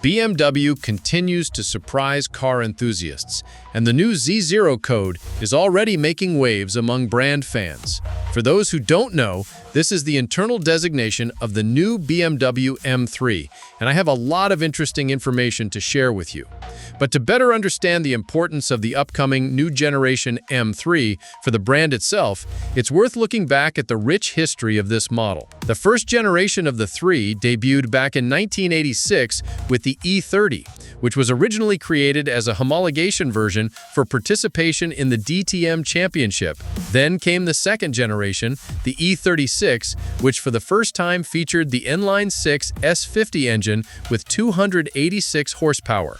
BMW continues to surprise car enthusiasts, and the new Z0 code is already making waves among brand fans. For those who don't know, this is the internal designation of the new BMW M3, and I have a lot of interesting information to share with you. But to better understand the importance of the upcoming new generation M3 for the brand itself, it's worth looking back at the rich history of this model. The first generation of the 3 debuted back in 1986 with the E30, which was originally created as a homologation version for participation in the DTM Championship. Then came the second generation, the E36, which for the first time featured the inline-6 S50 engine with 286 horsepower.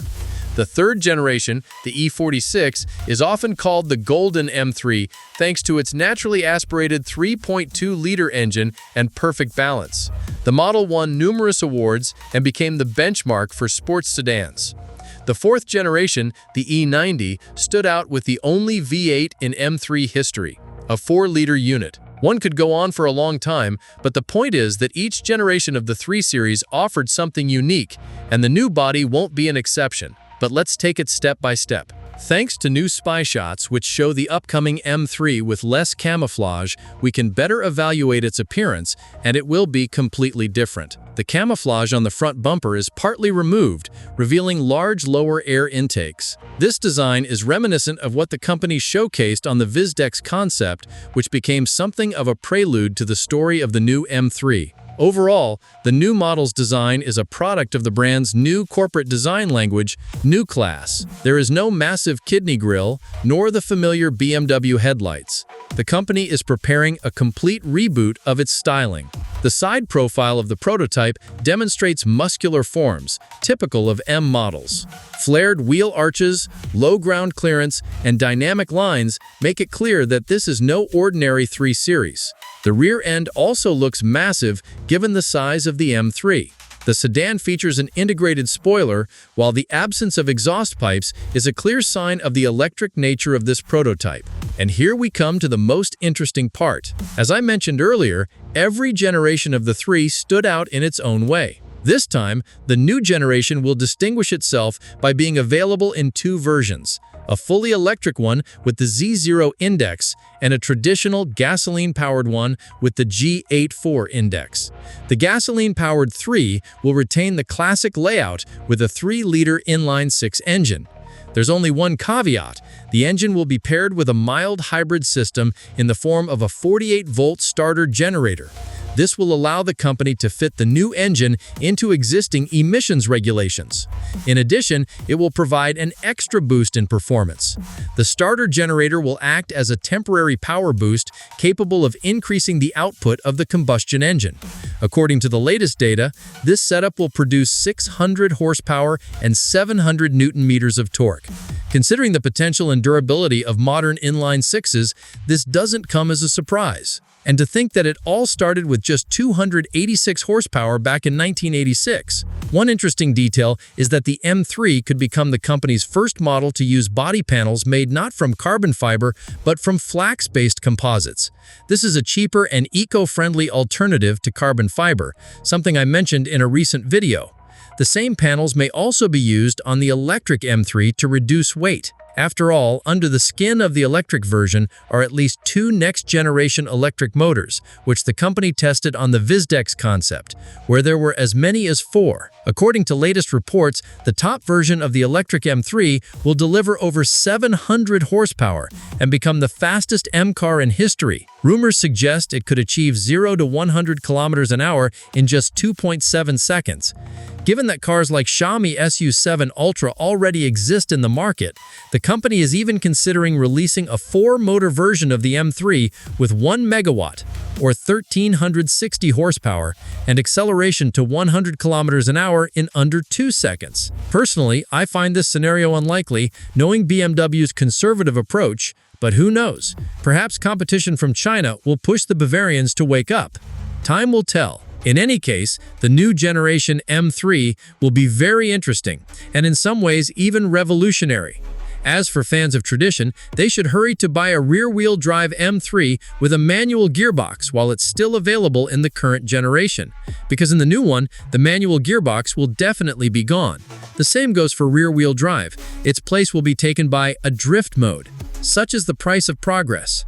The third generation, the E46, is often called the Golden M3 thanks to its naturally aspirated 3.2-liter engine and perfect balance. The model won numerous awards and became the benchmark for sports sedans. The fourth generation, the E90, stood out with the only V8 in M3 history, a 4-liter unit. One could go on for a long time, but the point is that each generation of the 3 Series offered something unique, and the new body won't be an exception. But let's take it step by step. Thanks to new spy shots which show the upcoming M3 with less camouflage, we can better evaluate its appearance, and it will be completely different. The camouflage on the front bumper is partly removed, revealing large lower air intakes. This design is reminiscent of what the company showcased on the Vizdex concept, which became something of a prelude to the story of the new M3. Overall, the new model's design is a product of the brand's new corporate design language, New Class. There is no massive kidney grille, nor the familiar BMW headlights. The company is preparing a complete reboot of its styling. The side profile of the prototype demonstrates muscular forms, typical of M models. Flared wheel arches, low ground clearance, and dynamic lines make it clear that this is no ordinary 3 Series. The rear end also looks massive given the size of the M3. The sedan features an integrated spoiler, while the absence of exhaust pipes is a clear sign of the electric nature of this prototype. And here we come to the most interesting part. As I mentioned earlier, every generation of the 3 stood out in its own way. This time, the new generation will distinguish itself by being available in 2 versions. A fully electric one with the Z0 index and a traditional gasoline-powered one with the G84 index. The gasoline-powered 3 will retain the classic layout with a 3-liter inline-6 engine. There's only one caveat. The engine will be paired with a mild hybrid system in the form of a 48-volt starter generator. This will allow the company to fit the new engine into existing emissions regulations. In addition, it will provide an extra boost in performance. The starter generator will act as a temporary power boost capable of increasing the output of the combustion engine. According to the latest data, this setup will produce 600 horsepower and 700 Newton-meters of torque. Considering the potential and durability of modern inline-6s, this doesn't come as a surprise. And to think that it all started with just 286 horsepower back in 1986. One interesting detail is that the M3 could become the company's first model to use body panels made not from carbon fiber, but from flax-based composites. This is a cheaper and eco-friendly alternative to carbon fiber, something I mentioned in a recent video. The same panels may also be used on the electric M3 to reduce weight. After all, under the skin of the electric version are at least 2 next-generation electric motors, which the company tested on the Vizdex concept, where there were as many as 4. According to latest reports, the top version of the electric M3 will deliver over 700 horsepower and become the fastest M car in history. Rumors suggest it could achieve 0 to 100 kilometers an hour in just 2.7 seconds. Given that cars like Xiaomi SU7 Ultra already exist in the market, the company is even considering releasing a 4-motor version of the M3 with 1 megawatt, or 1,360 horsepower, and acceleration to 100 kilometers an hour in under 2 seconds. Personally, I find this scenario unlikely, knowing BMW's conservative approach, but who knows? Perhaps competition from China will push the Bavarians to wake up. Time will tell. In any case, the new generation M3 will be very interesting, and in some ways even revolutionary. As for fans of tradition, they should hurry to buy a rear-wheel drive M3 with a manual gearbox while it's still available in the current generation. Because in the new one, the manual gearbox will definitely be gone. The same goes for rear-wheel drive. Its place will be taken by a drift mode. Such is the price of progress.